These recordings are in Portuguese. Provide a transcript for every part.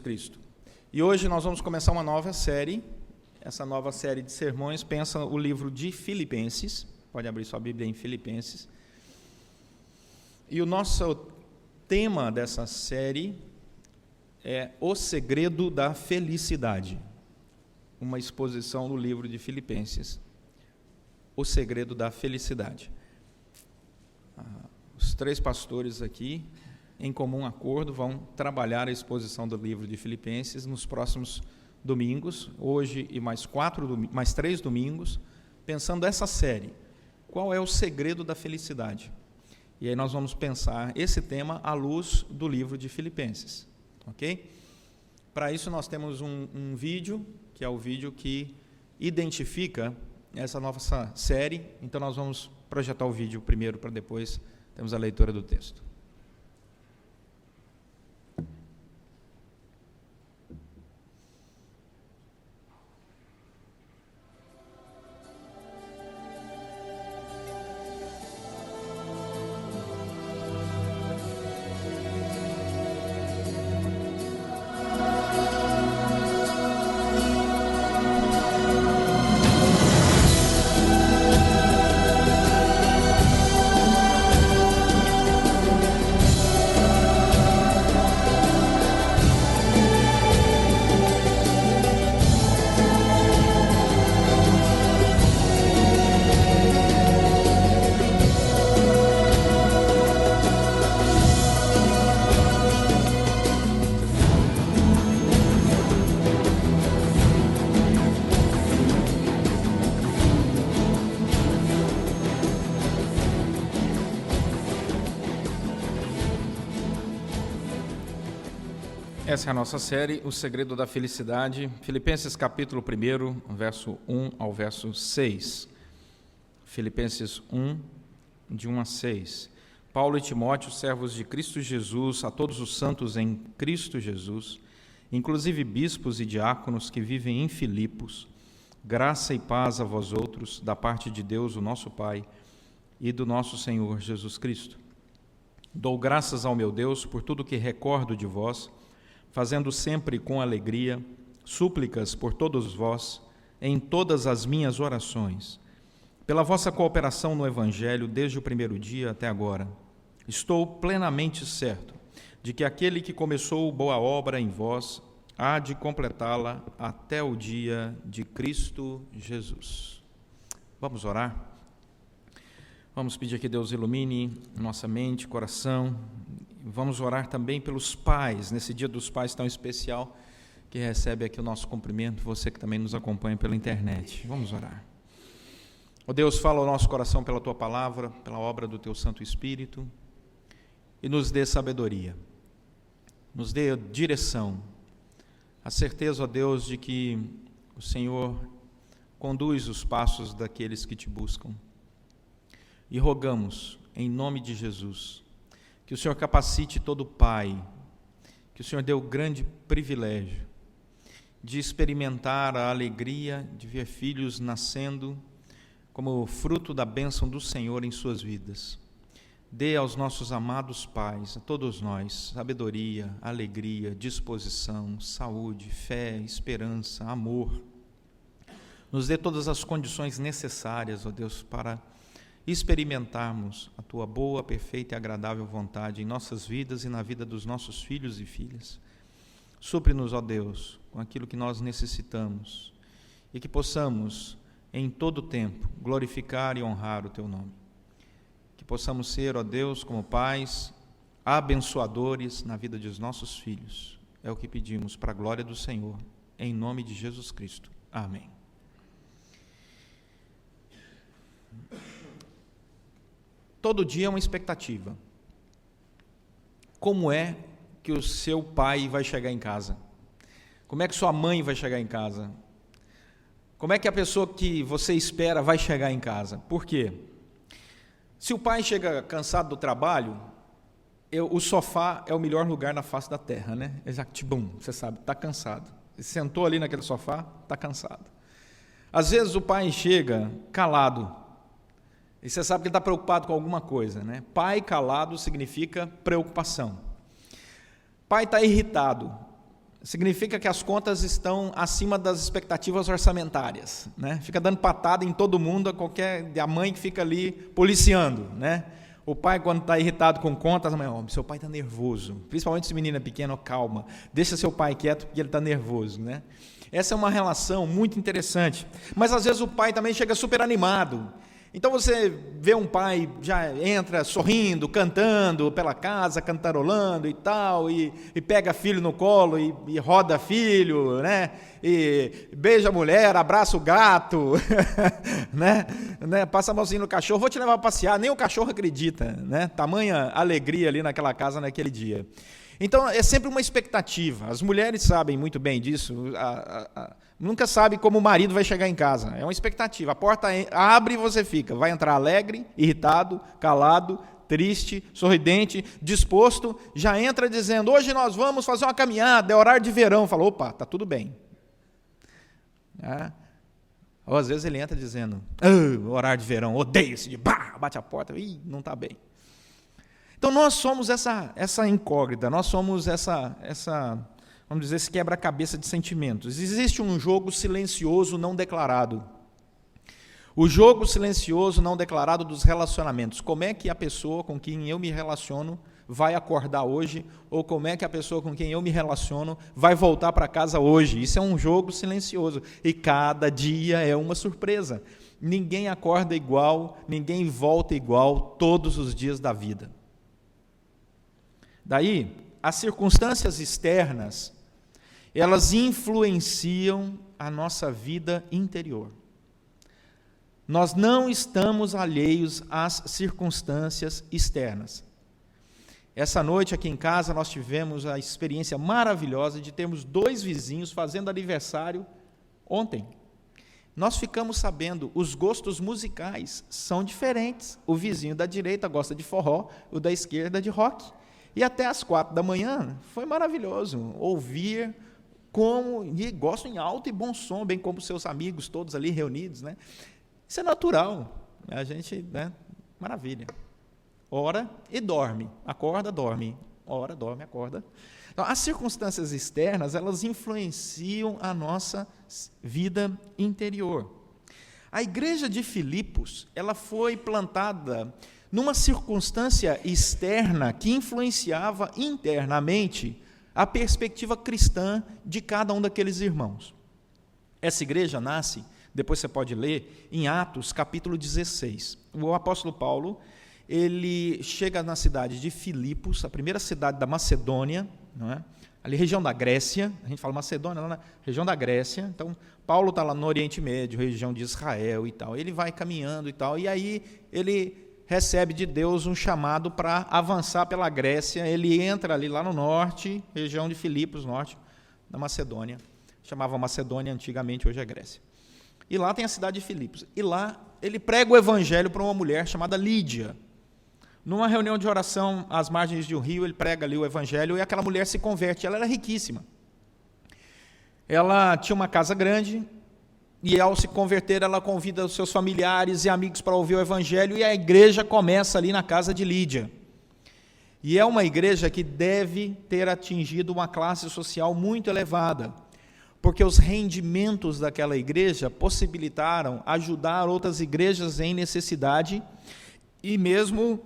Cristo. E hoje nós vamos começar uma nova série. Essa nova série de sermões pensa o livro de Filipenses. Pode abrir sua Bíblia em Filipenses. E o nosso tema dessa série é O Segredo da Felicidade. Uma exposição no livro de Filipenses. O Segredo da Felicidade. Os três pastores aqui, em comum acordo, vão trabalhar a exposição do livro de Filipenses nos próximos domingos, hoje e mais 3 domingos, pensando essa série. Qual é o segredo da felicidade? E aí nós vamos pensar esse tema à luz do livro de Filipenses, ok? Para isso nós temos um vídeo, que é o vídeo que identifica essa nova série. Então nós vamos projetar o vídeo primeiro, para depois termos a leitura do texto. Essa é a nossa série, O Segredo da Felicidade, Filipenses capítulo 1, verso 1 ao verso 6. Filipenses 1, de 1 a 6. Paulo e Timóteo, servos de Cristo Jesus, a todos os santos em Cristo Jesus, inclusive bispos e diáconos que vivem em Filipos, graça e paz a vós outros, da parte de Deus, o nosso Pai, e do nosso Senhor Jesus Cristo. Dou graças ao meu Deus por tudo que recordo de vós, fazendo sempre com alegria súplicas por todos vós, em todas as minhas orações, pela vossa cooperação no Evangelho desde o primeiro dia até agora. Estou plenamente certo de que aquele que começou boa obra em vós há de completá-la até o dia de Cristo Jesus. Vamos orar? Vamos pedir que Deus ilumine nossa mente, coração. Vamos orar também pelos pais, nesse dia dos pais tão especial, que recebe aqui o nosso cumprimento, você que também nos acompanha pela internet. Vamos orar. Ó Deus, fala ao nosso coração pela Tua palavra, pela obra do Teu Santo Espírito, e nos dê sabedoria, nos dê direção, a certeza, ó Deus, de que o Senhor conduz os passos daqueles que Te buscam. E rogamos, em nome de Jesus, que o Senhor capacite todo pai, que o Senhor dê o grande privilégio de experimentar a alegria de ver filhos nascendo como fruto da bênção do Senhor em suas vidas. Dê aos nossos amados pais, a todos nós, sabedoria, alegria, disposição, saúde, fé, esperança, amor. Nos dê todas as condições necessárias, ó Deus, para experimentarmos a Tua boa, perfeita e agradável vontade em nossas vidas e na vida dos nossos filhos e filhas. Supre-nos, ó Deus, com aquilo que nós necessitamos e que possamos, em todo tempo, glorificar e honrar o Teu nome. Que possamos ser, ó Deus, como pais, abençoadores na vida dos nossos filhos. É o que pedimos para a glória do Senhor, em nome de Jesus Cristo. Amém. Todo dia é uma expectativa. Como é que o seu pai vai chegar em casa? Como é que sua mãe vai chegar em casa? Como é que a pessoa que você espera vai chegar em casa? Por quê? Se o pai chega cansado do trabalho, o sofá é o melhor lugar na face da terra, né? Bum, você sabe, está cansado. Sentou ali naquele sofá, está cansado. Às vezes o pai chega calado, e você sabe que ele está preocupado com alguma coisa, né? Pai calado significa preocupação. Pai está irritado. significa que as contas estão acima das expectativas orçamentárias, né? Fica dando patada em todo mundo, a mãe que fica ali policiando, né? O pai, quando está irritado com contas, a mãe, seu pai está nervoso, principalmente se o menino é pequeno, calma, deixa seu pai quieto porque ele está nervoso, né? Essa é uma relação muito interessante, mas às vezes o pai também chega super animado. Então você vê um pai, já entra sorrindo, cantando pela casa, cantarolando e tal, e pega filho no colo e roda filho, né? E beija a mulher, abraça o gato, né? Passa a mãozinha no cachorro, vou te levar a passear, nem o cachorro acredita, né? Tamanha alegria ali naquela casa naquele dia. Então é sempre uma expectativa, as mulheres sabem muito bem disso, nunca sabe como o marido vai chegar em casa, é uma expectativa, a porta abre e você fica, vai entrar alegre, irritado, calado, triste, sorridente, disposto, já entra dizendo, hoje nós vamos fazer uma caminhada, é horário de verão, fala, opa, está tudo bem. Ou às vezes ele entra dizendo, horário de verão, odeio esse dia, bate a porta, não está bem. Então nós somos essa incógnita, nós somos essa, vamos dizer, esse quebra-cabeça de sentimentos. Existe um jogo silencioso não declarado. O jogo silencioso não declarado dos relacionamentos. Como é que a pessoa com quem eu me relaciono vai acordar hoje, ou como é que a pessoa com quem eu me relaciono vai voltar para casa hoje? Isso é um jogo silencioso, e cada dia é uma surpresa. Ninguém acorda igual, ninguém volta igual todos os dias da vida. Daí, as circunstâncias externas, elas influenciam a nossa vida interior. Nós não estamos alheios às circunstâncias externas. Essa noite aqui em casa nós tivemos a experiência maravilhosa de termos 2 vizinhos fazendo aniversário ontem. Nós ficamos sabendo, os gostos musicais são diferentes. O vizinho da direita gosta de forró, o da esquerda de rock. E até às 4 da manhã foi maravilhoso ouvir e gostam em alto e bom som, bem como seus amigos todos ali reunidos, né? Isso é natural, a gente, né? Maravilha. Ora e dorme, acorda, dorme, ora, dorme, acorda. Então, as circunstâncias externas, elas influenciam a nossa vida interior. A igreja de Filipos, ela foi plantada numa circunstância externa que influenciava internamente a perspectiva cristã de cada um daqueles irmãos. Essa igreja nasce, depois você pode ler, em Atos, capítulo 16. O apóstolo Paulo, ele chega na cidade de Filipos, a primeira cidade da Macedônia, não é? Ali região da Grécia, a gente fala Macedônia, lá na região da Grécia, então Paulo está lá no Oriente Médio, região de Israel e tal, ele vai caminhando e tal, e aí ele recebe de Deus um chamado para avançar pela Grécia, ele entra ali lá no norte, região de Filipos, norte da Macedônia, chamava Macedônia antigamente, hoje é Grécia. E lá tem a cidade de Filipos, e lá ele prega o evangelho para uma mulher chamada Lídia. Numa reunião de oração às margens de um rio, ele prega ali o evangelho, e aquela mulher se converte, ela era riquíssima. Ela tinha uma casa grande, e ao se converter, ela convida os seus familiares e amigos para ouvir o evangelho, e a igreja começa ali na casa de Lídia. E é uma igreja que deve ter atingido uma classe social muito elevada, porque os rendimentos daquela igreja possibilitaram ajudar outras igrejas em necessidade, e mesmo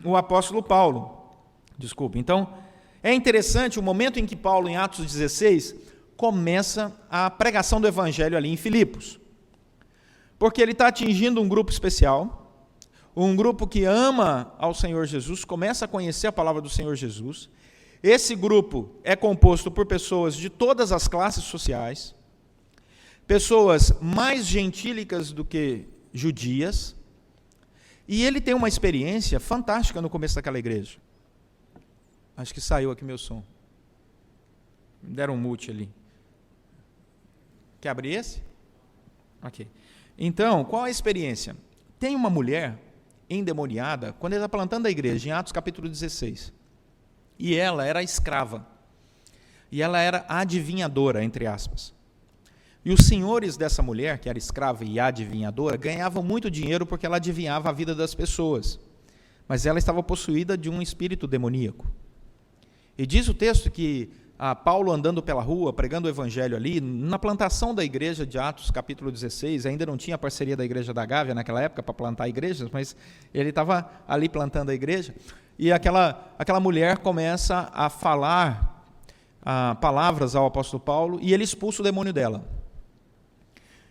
o apóstolo Paulo. Então, é interessante o momento em que Paulo, em Atos 16, começa a pregação do evangelho ali em Filipos, porque ele está atingindo um grupo especial, um grupo que ama ao Senhor Jesus, começa a conhecer a palavra do Senhor Jesus. Esse grupo é composto por pessoas de todas as classes sociais, pessoas mais gentílicas do que judias, e ele tem uma experiência fantástica no começo daquela igreja. Acho que saiu aqui meu som. Me deram um mute ali. Quer abrir esse? Ok. Então, qual a experiência? Tem uma mulher endemoniada, quando ele está plantando a igreja, em Atos capítulo 16. E ela era escrava. E ela era adivinhadora, entre aspas. E os senhores dessa mulher, que era escrava e adivinhadora, ganhavam muito dinheiro porque ela adivinhava a vida das pessoas. Mas ela estava possuída de um espírito demoníaco. E diz o texto que Paulo andando pela rua, pregando o evangelho ali, na plantação da igreja de Atos, capítulo 16, ainda não tinha a parceria da igreja da Gávea naquela época para plantar igrejas, mas ele estava ali plantando a igreja, e aquela mulher começa a falar palavras ao apóstolo Paulo, e ele expulsa o demônio dela.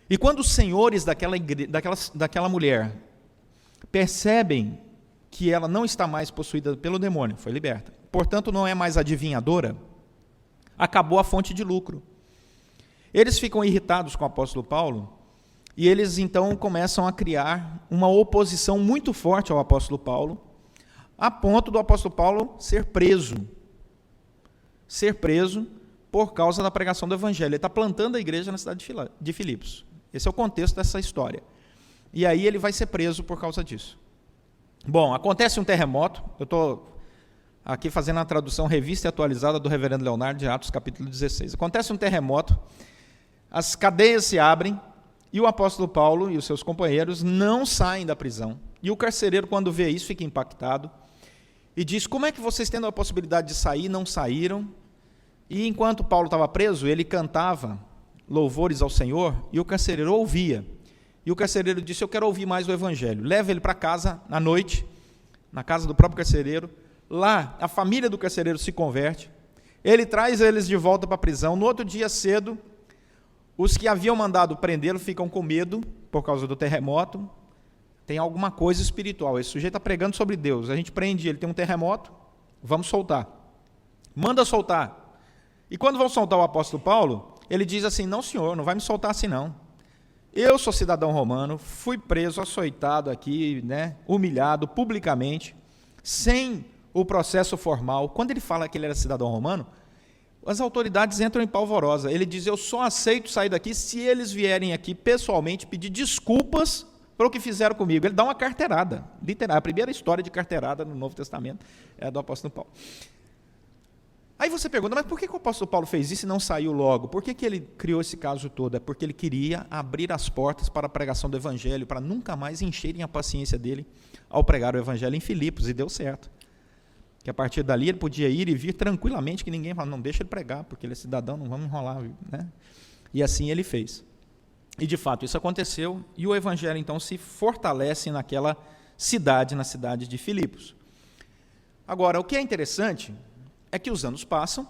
E quando os senhores daquela mulher percebem que ela não está mais possuída pelo demônio, foi liberta, portanto não é mais adivinhadora, acabou a fonte de lucro. Eles ficam irritados com o apóstolo Paulo, e eles então começam a criar uma oposição muito forte ao apóstolo Paulo, a ponto do apóstolo Paulo ser preso por causa da pregação do evangelho. Ele está plantando a igreja na cidade de Filipos. Esse é o contexto dessa história. E aí ele vai ser preso por causa disso. Bom, acontece um terremoto, eu estou aqui fazendo a tradução revista e atualizada do reverendo Leonardo de Atos, capítulo 16. Acontece um terremoto, as cadeias se abrem, e o apóstolo Paulo e os seus companheiros não saem da prisão. E o carcereiro, quando vê isso, fica impactado, e diz: como é que vocês, tendo a possibilidade de sair, não saíram? E enquanto Paulo estava preso, ele cantava louvores ao Senhor, e o carcereiro ouvia. E o carcereiro disse: eu quero ouvir mais o evangelho. Leva ele para casa, à noite, na casa do próprio carcereiro. Lá, a família do carcereiro se converte, ele traz eles de volta para a prisão. No outro dia cedo, os que haviam mandado prendê-lo ficam com medo, por causa do terremoto. Tem alguma coisa espiritual, esse sujeito está pregando sobre Deus, a gente prende ele, tem um terremoto, vamos soltar. Manda soltar. E quando vão soltar o apóstolo Paulo, ele diz assim: não, senhor, não vai me soltar assim não. Eu sou cidadão romano, fui preso, açoitado aqui, humilhado publicamente, sem o processo formal. Quando ele fala que ele era cidadão romano, as autoridades entram em polvorosa. Ele diz: eu só aceito sair daqui se eles vierem aqui pessoalmente pedir desculpas pelo que fizeram comigo. Ele dá uma carteirada, literal. A primeira história de carteirada no Novo Testamento é do apóstolo Paulo. Aí você pergunta: mas por que o apóstolo Paulo fez isso e não saiu logo? Por que ele criou esse caso todo? É porque ele queria abrir as portas para a pregação do evangelho, para nunca mais encherem a paciência dele ao pregar o evangelho em Filipos, e deu certo. Que a partir dali ele podia ir e vir tranquilamente, que ninguém fala: não, deixa ele pregar, porque ele é cidadão, não vamos enrolar. E assim ele fez. E de fato isso aconteceu, e o evangelho então se fortalece naquela cidade, na cidade de Filipos. Agora, o que é interessante é que os anos passam,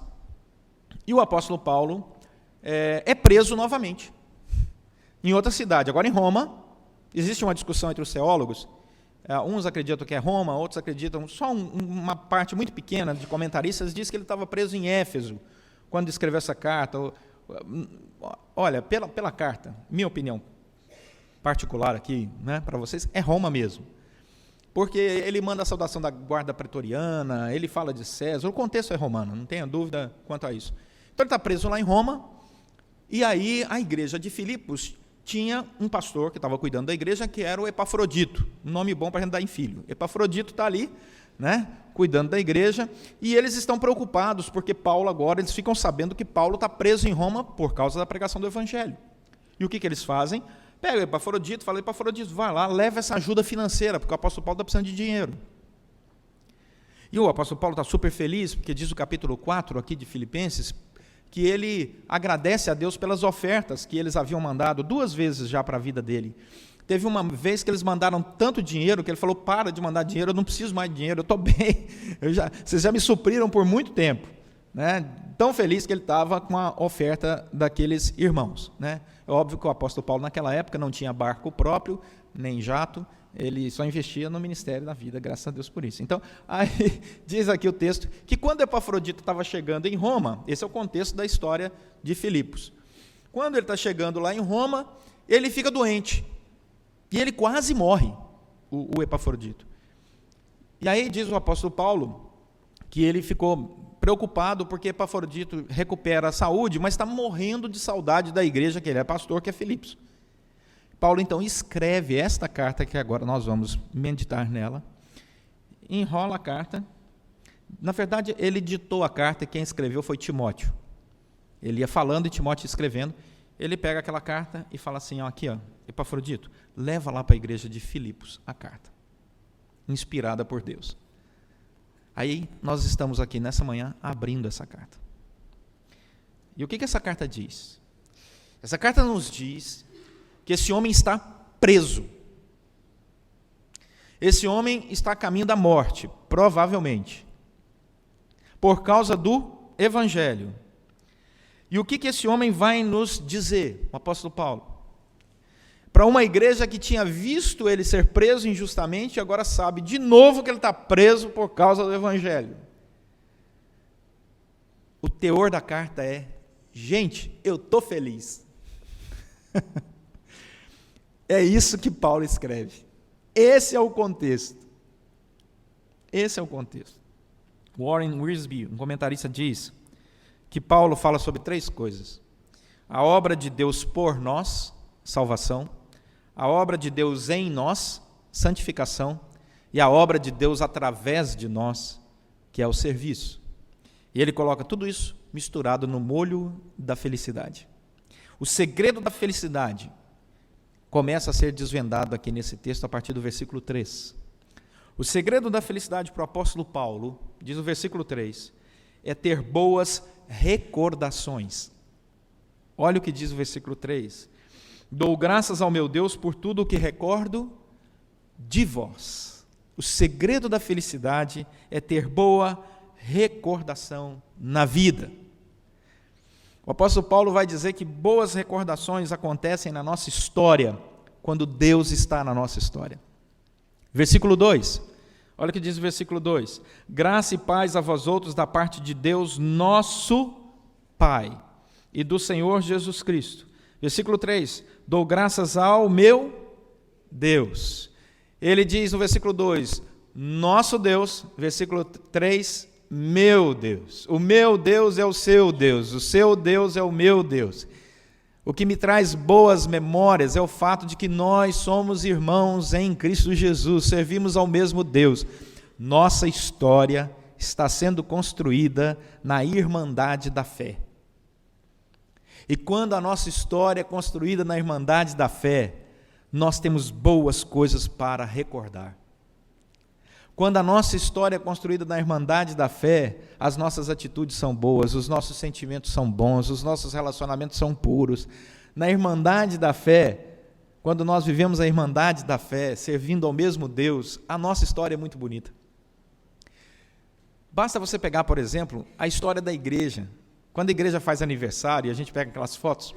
e o apóstolo Paulo é preso novamente, em outra cidade, agora em Roma. Existe uma discussão entre os teólogos. Uns acreditam que é Roma, outros acreditam, só uma parte muito pequena de comentaristas diz que ele estava preso em Éfeso, quando escreveu essa carta. Olha, pela carta, minha opinião particular aqui, para vocês, é Roma mesmo. Porque ele manda a saudação da guarda pretoriana, ele fala de César, o contexto é romano, não tenha dúvida quanto a isso. Então ele está preso lá em Roma, e aí a igreja de Filipos tinha um pastor que estava cuidando da igreja, que era o Epafrodito, um nome bom para a gente dar em filho. Epafrodito está ali, cuidando da igreja, e eles estão preocupados, porque Paulo agora, eles ficam sabendo que Paulo está preso em Roma por causa da pregação do evangelho. E o que eles fazem? Pega o Epafrodito, fala: Epafrodito, vai lá, leva essa ajuda financeira, porque o apóstolo Paulo está precisando de dinheiro. E o apóstolo Paulo está super feliz, porque diz o capítulo 4 aqui de Filipenses, que ele agradece a Deus pelas ofertas que eles haviam mandado 2 vezes já para a vida dele. Teve uma vez que eles mandaram tanto dinheiro, que ele falou: para de mandar dinheiro, eu não preciso mais de dinheiro, eu estou bem, vocês já me supriram por muito tempo. Tão feliz que ele estava com a oferta daqueles irmãos. É óbvio que o apóstolo Paulo naquela época não tinha barco próprio, nem jato, ele só investia no ministério da vida, graças a Deus por isso. Então, aí diz aqui o texto, que quando Epafrodito estava chegando em Roma, esse é o contexto da história de Filipos, quando ele está chegando lá em Roma, ele fica doente, e ele quase morre, o Epafrodito. E aí diz o apóstolo Paulo, que ele ficou preocupado, porque Epafrodito recupera a saúde, mas está morrendo de saudade da igreja que ele é pastor, que é Filipos. Paulo então escreve esta carta, que agora nós vamos meditar nela, enrola a carta. Na verdade, ele ditou a carta, e quem escreveu foi Timóteo. Ele ia falando e Timóteo escrevendo. Ele pega aquela carta e fala assim: aqui, Epafrodito, leva lá para a igreja de Filipos a carta, inspirada por Deus. Aí nós estamos aqui nessa manhã abrindo essa carta. E o que essa carta diz? Essa carta nos diz que esse homem está preso. Esse homem está a caminho da morte, provavelmente, por causa do Evangelho. E o que esse homem vai nos dizer, o apóstolo Paulo? Para uma igreja que tinha visto ele ser preso injustamente, e agora sabe de novo que ele está preso por causa do Evangelho. O teor da carta é: gente, eu estou feliz. É isso que Paulo escreve. Esse é o contexto. Esse é o contexto. Warren Wiersbe, um comentarista, diz que Paulo fala sobre 3 coisas: a obra de Deus por nós, salvação; a obra de Deus em nós, santificação; e a obra de Deus através de nós, que é o serviço. E ele coloca tudo isso misturado no molho da felicidade. O segredo da felicidade começa a ser desvendado aqui nesse texto a partir do versículo 3. O segredo da felicidade para o apóstolo Paulo, diz o versículo 3, é ter boas recordações. Olha o que diz o versículo 3. Dou graças ao meu Deus por tudo o que recordo de vós. O segredo da felicidade é ter boa recordação na vida. O apóstolo Paulo vai dizer que boas recordações acontecem na nossa história, quando Deus está na nossa história. Versículo 2, olha o que diz o versículo 2: graça e paz a vós outros da parte de Deus, nosso Pai, e do Senhor Jesus Cristo. Versículo 3, dou graças ao meu Deus. Ele diz no versículo 2, nosso Deus. Versículo 3, meu Deus. O meu Deus é o seu Deus é o meu Deus. O que me traz boas memórias é o fato de que nós somos irmãos em Cristo Jesus, servimos ao mesmo Deus. Nossa história está sendo construída na irmandade da fé. E quando a nossa história é construída na irmandade da fé, nós temos boas coisas para recordar. Quando a nossa história é construída na irmandade da fé, as nossas atitudes são boas, os nossos sentimentos são bons, os nossos relacionamentos são puros. Na irmandade da fé, quando nós vivemos a irmandade da fé, servindo ao mesmo Deus, a nossa história é muito bonita. Basta você pegar, por exemplo, a história da igreja. Quando a igreja faz aniversário e a gente pega aquelas fotos,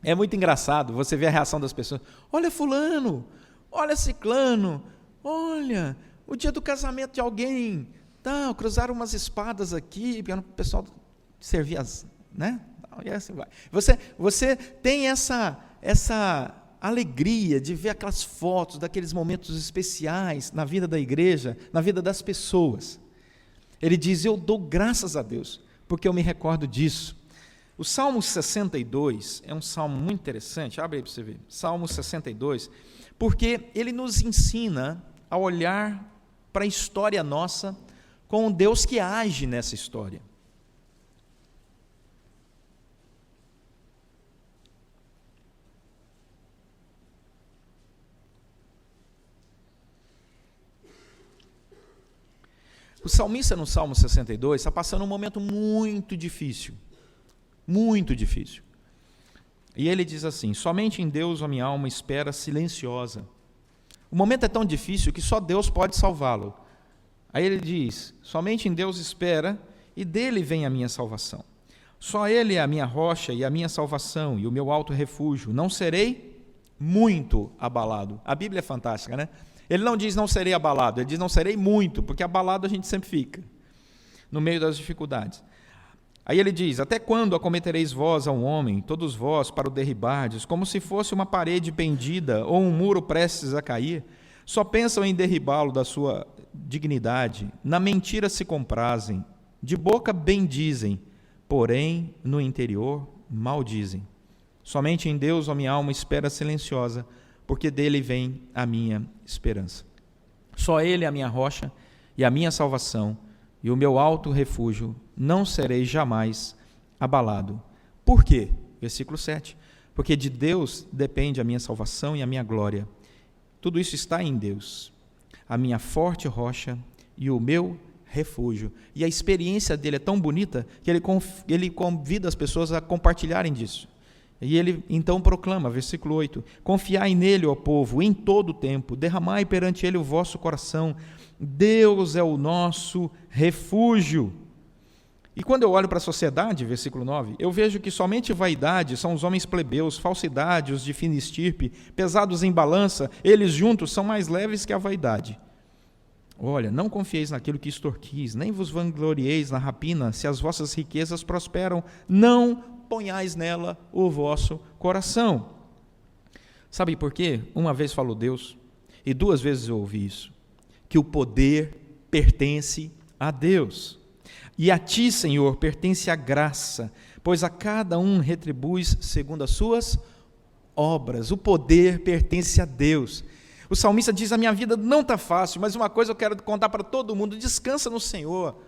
é muito engraçado você ver a reação das pessoas. Olha fulano, olha ciclano, olha o dia do casamento de alguém, tá, cruzaram umas espadas aqui, para o pessoal servir as, né? E assim vai. Você tem essa alegria de ver aquelas fotos, daqueles momentos especiais na vida da igreja, na vida das pessoas. Ele diz, eu dou graças a Deus, porque eu me recordo disso. O Salmo 62 é um salmo muito interessante, abre aí para você ver, Salmo 62, porque ele nos ensina a olhar para a história nossa com um Deus que age nessa história. O salmista no Salmo 62 está passando um momento muito difícil. Muito difícil. E ele diz assim, somente em Deus a minha alma espera silenciosa. O momento é tão difícil que só Deus pode salvá-lo. Aí ele diz, somente em Deus espera e dele vem a minha salvação. Só ele é a minha rocha e a minha salvação e o meu alto refúgio. Não serei muito abalado. A Bíblia é fantástica, né? Ele não diz não serei abalado, ele diz não serei muito, porque abalado a gente sempre fica, no meio das dificuldades. Aí ele diz, até quando acometereis vós a um homem, todos vós para o derribardes, como se fosse uma parede pendida ou um muro prestes a cair? Só pensam em derribá-lo da sua dignidade, na mentira se comprazem, de boca bendizem, porém no interior maldizem. Somente em Deus a minha alma espera silenciosa, porque dele vem a minha esperança. Só ele é a minha rocha e a minha salvação, e o meu alto refúgio, não serei jamais abalado. Por quê? Versículo 7. Porque de Deus depende a minha salvação e a minha glória. Tudo isso está em Deus, a minha forte rocha e o meu refúgio. E a experiência dele é tão bonita que ele convida as pessoas a compartilharem disso. E ele então proclama, versículo 8, confiai nele, ó povo, em todo o tempo, derramai perante ele o vosso coração, Deus é o nosso refúgio. E quando eu olho para a sociedade, versículo 9, eu vejo que somente vaidade são os homens plebeus, falsidade, os de fina estirpe, pesados em balança, eles juntos são mais leves que a vaidade. Olha, não confieis naquilo que extorquis, nem vos vanglorieis na rapina, se as vossas riquezas prosperam, não ponhais nela o vosso coração. Sabe por quê? Uma vez falou Deus, e 2 vezes eu ouvi isso, que o poder pertence a Deus. E a ti, Senhor, pertence a graça, pois a cada um retribuis segundo as suas obras. O poder pertence a Deus. O salmista diz, a minha vida não está fácil, mas uma coisa eu quero contar para todo mundo, descansa no Senhor,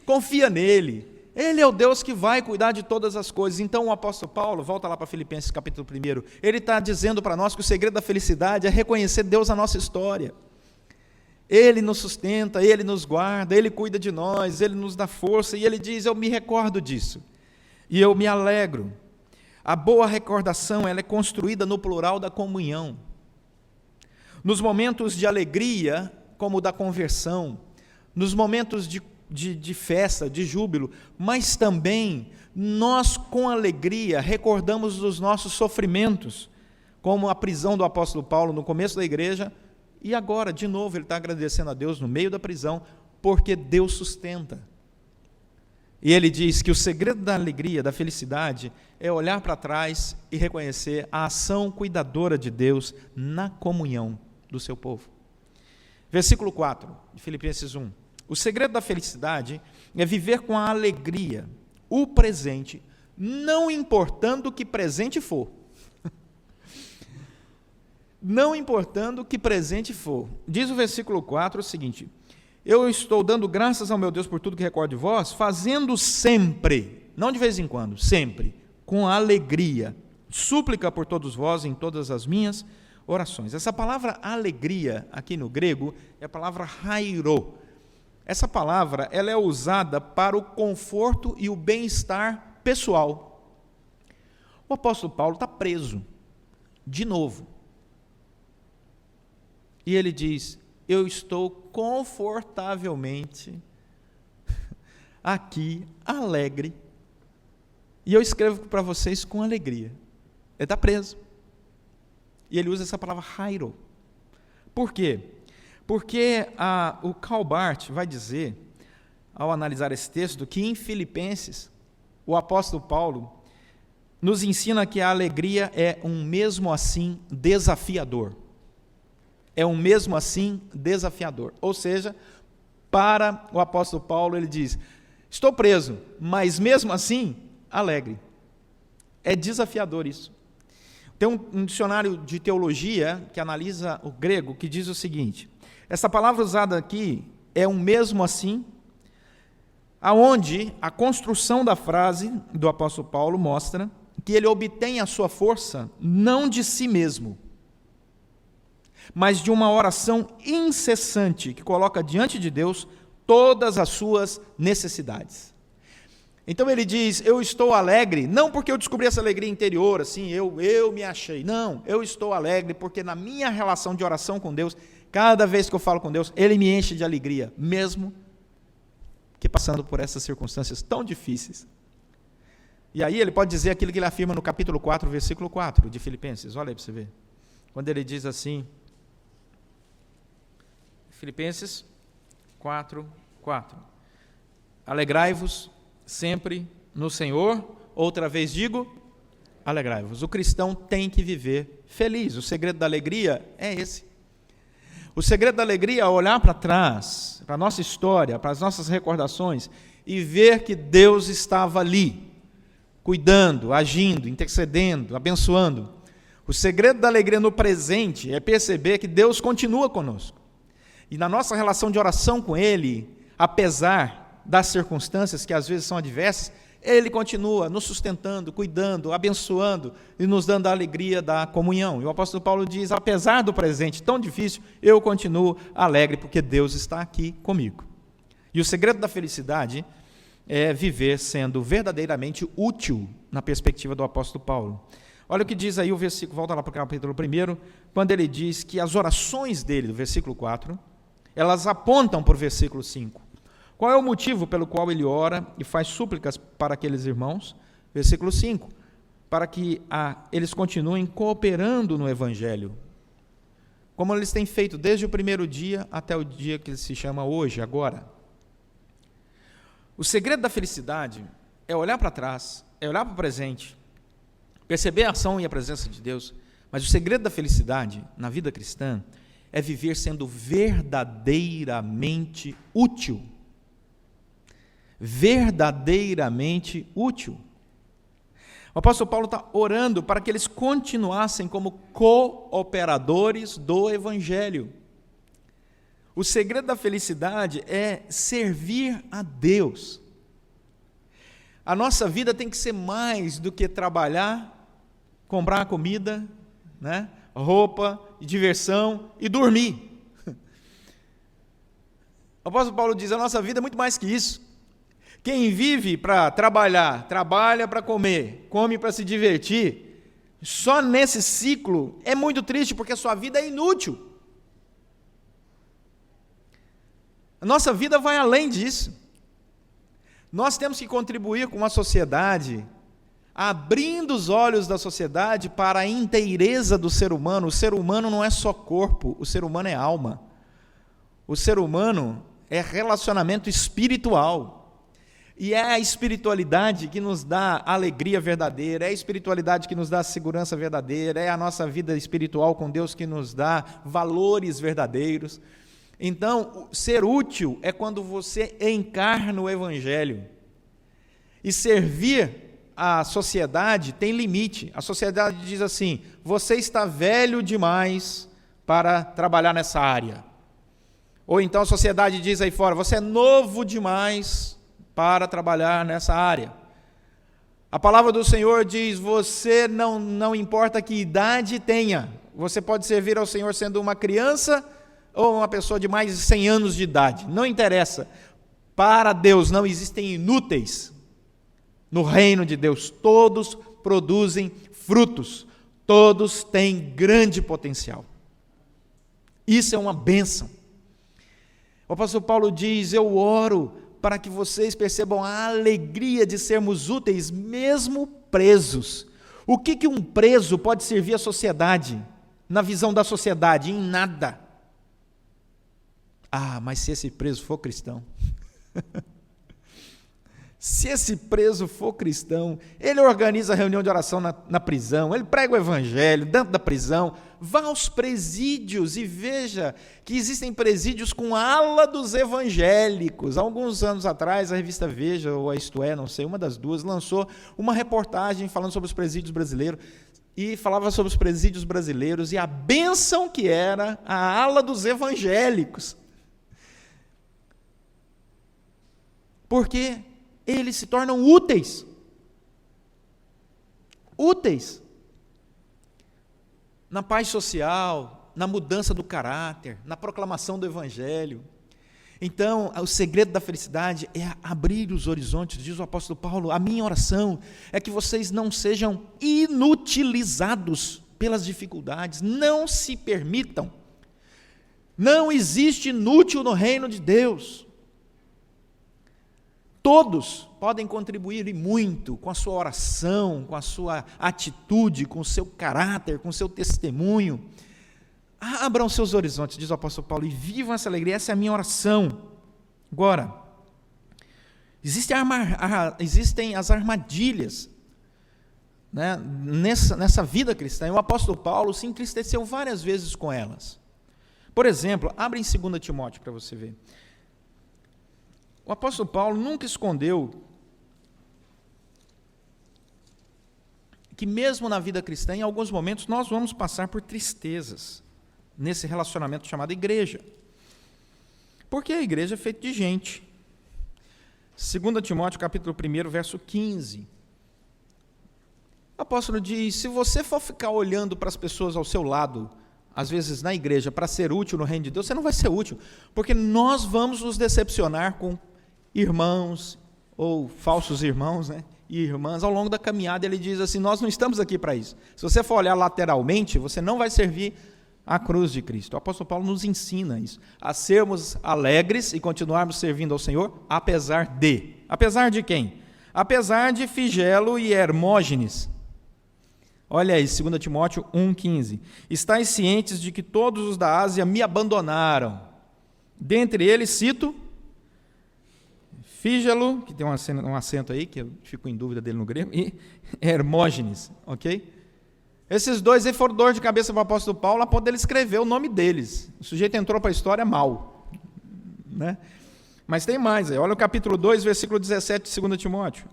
confia nele, Ele é o Deus que vai cuidar de todas as coisas. Então o apóstolo Paulo, volta lá para Filipenses capítulo 1, ele está dizendo para nós que o segredo da felicidade é reconhecer Deus na nossa história. Ele nos sustenta, Ele nos guarda, Ele cuida de nós, Ele nos dá força, e Ele diz, eu me recordo disso, e eu me alegro. A boa recordação, ela é construída no plural da comunhão. Nos momentos de alegria, como o da conversão, nos momentos de festa, de júbilo, mas também nós com alegria recordamos dos nossos sofrimentos, como a prisão do apóstolo Paulo no começo da igreja, e agora, de novo, ele está agradecendo a Deus no meio da prisão, porque Deus sustenta. E ele diz que o segredo da alegria, da felicidade, é olhar para trás e reconhecer a ação cuidadora de Deus na comunhão do seu povo. Versículo 4, de Filipenses 1. O segredo da felicidade é viver com a alegria, o presente, não importando que presente for. Não importando que presente for. Diz o versículo 4 o seguinte, eu estou dando graças ao meu Deus por tudo que recordo de vós, fazendo sempre, não de vez em quando, sempre, com alegria, súplica por todos vós em todas as minhas orações. Essa palavra alegria, aqui no grego, é a palavra hairo. Essa palavra, ela é usada para o conforto e o bem-estar pessoal. O apóstolo Paulo está preso, de novo. E ele diz, eu estou confortavelmente aqui, alegre, e eu escrevo para vocês com alegria. Ele está preso. E ele usa essa palavra hairo. Por quê? Porque o Karl Barth vai dizer, ao analisar esse texto, que em Filipenses, o apóstolo Paulo nos ensina que a alegria é um mesmo assim desafiador. É um mesmo assim desafiador. Ou seja, para o apóstolo Paulo, ele diz, estou preso, mas mesmo assim, alegre. É desafiador isso. Tem um dicionário de teologia que analisa o grego, que diz o seguinte, essa palavra usada aqui é um mesmo assim, aonde a construção da frase do apóstolo Paulo mostra que ele obtém a sua força não de si mesmo, mas de uma oração incessante que coloca diante de Deus todas as suas necessidades. Então ele diz, eu estou alegre, não porque eu descobri essa alegria interior, assim, eu me achei, não, eu estou alegre porque na minha relação de oração com Deus, cada vez que eu falo com Deus, Ele me enche de alegria, mesmo que passando por essas circunstâncias tão difíceis. E aí ele pode dizer aquilo que ele afirma no capítulo 4, versículo 4 de Filipenses, olha aí para você ver, quando ele diz assim, Filipenses 4, 4, alegrai-vos sempre no Senhor, outra vez digo, alegrai-vos. O cristão tem que viver feliz, o segredo da alegria é esse. O segredo da alegria é olhar para trás, para a nossa história, para as nossas recordações, e ver que Deus estava ali, cuidando, agindo, intercedendo, abençoando. O segredo da alegria no presente é perceber que Deus continua conosco. E na nossa relação de oração com Ele, apesar das circunstâncias que às vezes são adversas, Ele continua nos sustentando, cuidando, abençoando e nos dando a alegria da comunhão. E o apóstolo Paulo diz, apesar do presente tão difícil, eu continuo alegre porque Deus está aqui comigo. E o segredo da felicidade é viver sendo verdadeiramente útil na perspectiva do apóstolo Paulo. Olha o que diz aí o versículo, volta lá para o capítulo 1, quando ele diz que as orações dele, do versículo 4, elas apontam para o versículo 5. Qual é o motivo pelo qual ele ora e faz súplicas para aqueles irmãos? Versículo 5, para que eles continuem cooperando no Evangelho, como eles têm feito desde o primeiro dia até o dia que se chama hoje, agora. O segredo da felicidade é olhar para trás, é olhar para o presente, perceber a ação e a presença de Deus, mas o segredo da felicidade na vida cristã é viver sendo verdadeiramente útil. Verdadeiramente útil. O apóstolo Paulo está orando para que eles continuassem como cooperadores do Evangelho. O segredo da felicidade é servir a Deus. A nossa vida tem que ser mais do que trabalhar, comprar comida, né, roupa, diversão e dormir. O apóstolo Paulo diz, a nossa vida é muito mais que isso. Quem vive para trabalhar, trabalha para comer, come para se divertir, só nesse ciclo é muito triste, porque a sua vida é inútil. A nossa vida vai além disso. Nós temos que contribuir com a sociedade, abrindo os olhos da sociedade para a inteireza do ser humano. O ser humano não é só corpo, o ser humano é alma. O ser humano é relacionamento espiritual. E é a espiritualidade que nos dá alegria verdadeira, é a espiritualidade que nos dá segurança verdadeira, é a nossa vida espiritual com Deus que nos dá valores verdadeiros. Então, ser útil é quando você encarna o Evangelho. E servir a sociedade tem limite. A sociedade diz assim, você está velho demais para trabalhar nessa área. Ou então a sociedade diz aí fora, você é novo demais para trabalhar nessa área. A palavra do Senhor diz, você não importa que idade tenha, você pode servir ao Senhor sendo uma criança ou uma pessoa de mais de 100 anos de idade, não interessa. Para Deus não existem inúteis no reino de Deus, todos produzem frutos, todos têm grande potencial. Isso é uma bênção. O apóstolo Paulo diz, eu oro para que vocês percebam a alegria de sermos úteis, mesmo presos. O que um preso pode servir à sociedade, na visão da sociedade? Em nada. Ah, mas se esse preso for cristão, se esse preso for cristão, ele organiza a reunião de oração na prisão, ele prega o evangelho dentro da prisão, vá aos presídios e veja que existem presídios com ala dos evangélicos. Há alguns anos atrás, a revista Veja, ou a Isto É, não sei, uma das duas, lançou uma reportagem falando sobre os presídios brasileiros, e falava sobre os presídios brasileiros e a bênção que era a ala dos evangélicos. Porque eles se tornam úteis. Úteis. Na paz social, na mudança do caráter, na proclamação do Evangelho. Então, o segredo da felicidade é abrir os horizontes, diz o apóstolo Paulo. A minha oração é que vocês não sejam inutilizados pelas dificuldades, não se permitam. Não existe inútil no reino de Deus. Todos podem contribuir e muito com a sua oração, com a sua atitude, com o seu caráter, com o seu testemunho. Abram seus horizontes, diz o apóstolo Paulo, e vivam essa alegria, essa é a minha oração. Agora, existem as armadilhas, né, nessa vida cristã, e o apóstolo Paulo se entristeceu várias vezes com elas. Por exemplo, abre em 2 Timóteo para você ver. O apóstolo Paulo nunca escondeu que mesmo na vida cristã, em alguns momentos, nós vamos passar por tristezas nesse relacionamento chamado igreja. Porque a igreja é feita de gente. 2 Timóteo, capítulo 1, verso 15. O apóstolo diz, se você for ficar olhando para as pessoas ao seu lado, às vezes na igreja, para ser útil no reino de Deus, você não vai ser útil, porque nós vamos nos decepcionar com irmãos, ou falsos irmãos, né, e irmãs, ao longo da caminhada. Ele diz assim, nós não estamos aqui para isso. Se você for olhar lateralmente, você não vai servir a cruz de Cristo. O apóstolo Paulo nos ensina isso, a sermos alegres e continuarmos servindo ao Senhor, apesar de quem? Apesar de Figelo e Hermógenes. Olha aí, 2 Timóteo 1,15. Estais cientes de que todos os da Ásia me abandonaram. Dentre eles, cito, Figelo, que tem um acento aí, que eu fico em dúvida dele no grego, e Hermógenes, ok? Esses dois aí foram dor de cabeça para o apóstolo Paulo, a ponto dele escrever o nome deles. O sujeito entrou para a história mal, né? Mas tem mais, olha o capítulo 2, versículo 17 de 2 Timóteo.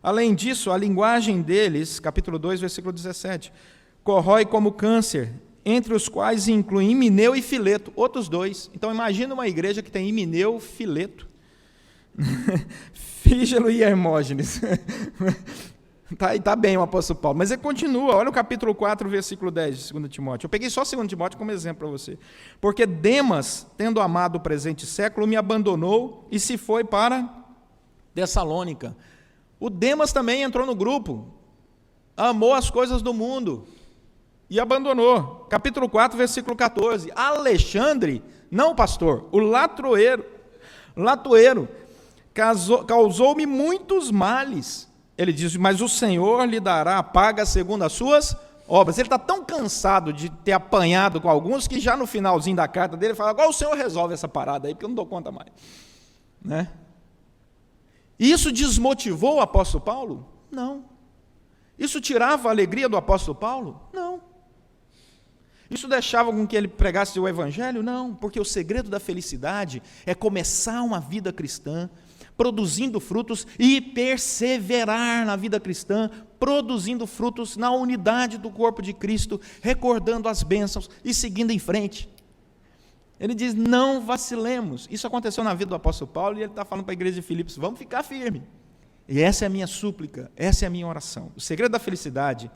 Além disso, a linguagem deles, capítulo 2, versículo 17, corrói como câncer, entre os quais inclui Himeneu e Fileto, outros dois. Então imagina uma igreja que tem Himeneu, Fileto, Fígelo e Hermógenes. Tá bem o apóstolo Paulo, mas ele continua, olha o capítulo 4, versículo 10 de 2 Timóteo. Eu peguei só 2 Timóteo como exemplo para você. Porque Demas, tendo amado o presente século, me abandonou e se foi para Tessalônica. O Demas também entrou no grupo, amou as coisas do mundo e abandonou. Capítulo 4, versículo 14. Alexandre, não o pastor, o latoeiro, causou-me muitos males. Ele diz, mas o Senhor lhe dará a paga segundo as suas obras. Ele está tão cansado de ter apanhado com alguns, que já no finalzinho da carta dele, fala, agora o Senhor resolve essa parada aí, porque eu não dou conta mais. Né? E isso desmotivou o apóstolo Paulo? Não. Isso tirava a alegria do apóstolo Paulo? Não. Isso deixava com que ele pregasse o evangelho? Não, porque o segredo da felicidade é começar uma vida cristã, produzindo frutos e perseverar na vida cristã, produzindo frutos na unidade do corpo de Cristo, recordando as bênçãos e seguindo em frente. Ele diz, não vacilemos. Isso aconteceu na vida do apóstolo Paulo e ele está falando para a igreja de Filipos, vamos ficar firme. E essa é a minha súplica, essa é a minha oração. O segredo da felicidade,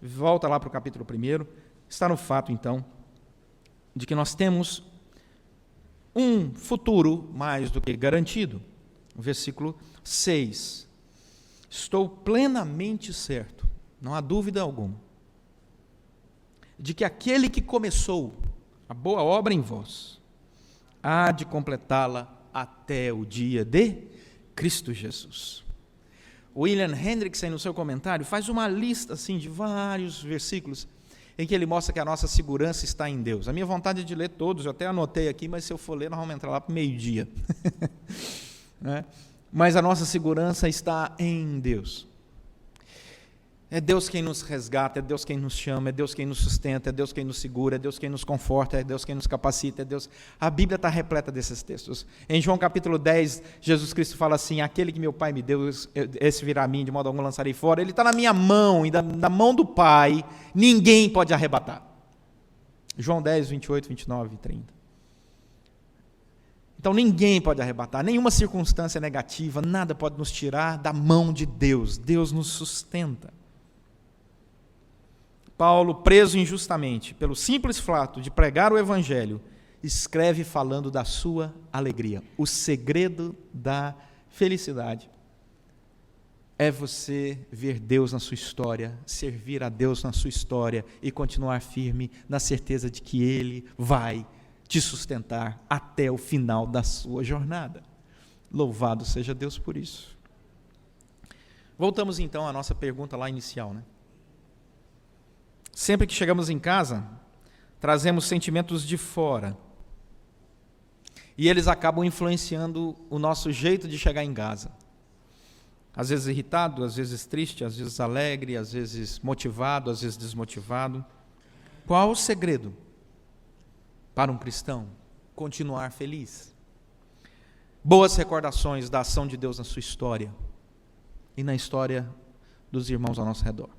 volta lá para o capítulo 1, está no fato então, de que nós temos um futuro mais do que garantido. Versículo 6. Estou plenamente certo, não há dúvida alguma, de que aquele que começou a boa obra em vós, há de completá-la até o dia de Cristo Jesus. William Hendrickson, no seu comentário, faz uma lista assim, de vários versículos, em que ele mostra que a nossa segurança está em Deus. A minha vontade é de ler todos, eu até anotei aqui, mas se eu for ler, nós vamos entrar lá para o meio-dia. Mas a nossa segurança está em Deus. É Deus quem nos resgata, é Deus quem nos chama, é Deus quem nos sustenta, é Deus quem nos segura, é Deus quem nos conforta, é Deus quem nos capacita, é Deus. A Bíblia está repleta desses textos. Em João capítulo 10, Jesus Cristo fala assim, aquele que meu Pai me deu, esse virá a mim, de modo algum lançarei fora. Ele está na minha mão, e na mão do Pai, ninguém pode arrebatar. João 10, 28, 29 e 30. Então ninguém pode arrebatar, nenhuma circunstância negativa, nada pode nos tirar da mão de Deus. Deus nos sustenta. Paulo, preso injustamente pelo simples fato de pregar o evangelho, escreve falando da sua alegria. O segredo da felicidade é você ver Deus na sua história, servir a Deus na sua história e continuar firme na certeza de que Ele vai te sustentar até o final da sua jornada. Louvado seja Deus por isso. Voltamos então à nossa pergunta lá inicial, né? Sempre que chegamos em casa, trazemos sentimentos de fora. E eles acabam influenciando o nosso jeito de chegar em casa. Às vezes irritado, às vezes triste, às vezes alegre, às vezes motivado, às vezes desmotivado. Qual o segredo para um cristão continuar feliz? Boas recordações da ação de Deus na sua história e na história dos irmãos ao nosso redor.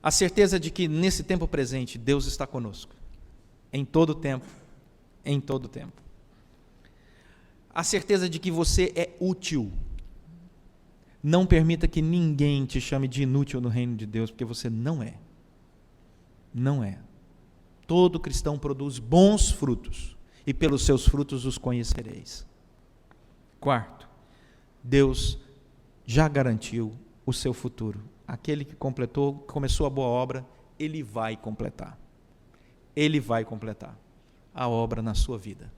A certeza de que nesse tempo presente Deus está conosco, em todo tempo, em todo tempo. A certeza de que você é útil. Não permita que ninguém te chame de inútil no reino de Deus, porque você não é. Não é. Todo cristão produz bons frutos, e pelos seus frutos os conhecereis. Quarto, Deus já garantiu o seu futuro. Aquele que começou a boa obra, Ele vai completar. Ele vai completar a obra na sua vida.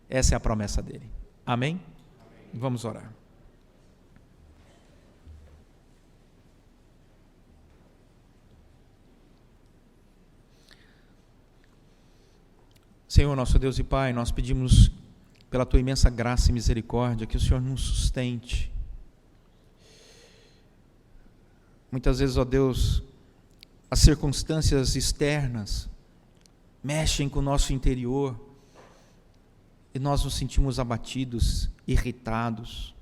Essa é a promessa dele. Amém? Vamos orar. Senhor, nosso Deus e Pai, nós pedimos pela Tua imensa graça e misericórdia que o Senhor nos sustente. Muitas vezes, ó Deus, as circunstâncias externas mexem com o nosso interior e nós nos sentimos abatidos, irritados.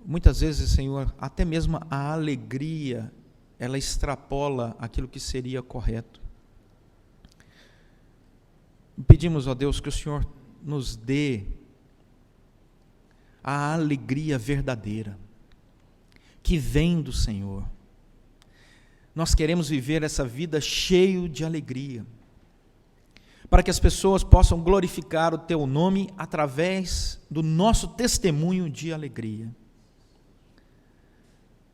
Muitas vezes, Senhor, até mesmo a alegria, ela extrapola aquilo que seria correto. Pedimos, ó Deus, que o Senhor nos dê a alegria verdadeira, que vem do Senhor. Nós queremos viver essa vida cheio de alegria, para que as pessoas possam glorificar o Teu nome através do nosso testemunho de alegria,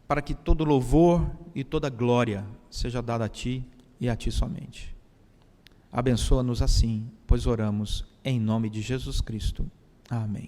para que todo louvor e toda glória seja dada a Ti e a Ti somente. Abençoa-nos assim, pois oramos em nome de Jesus Cristo. Amém.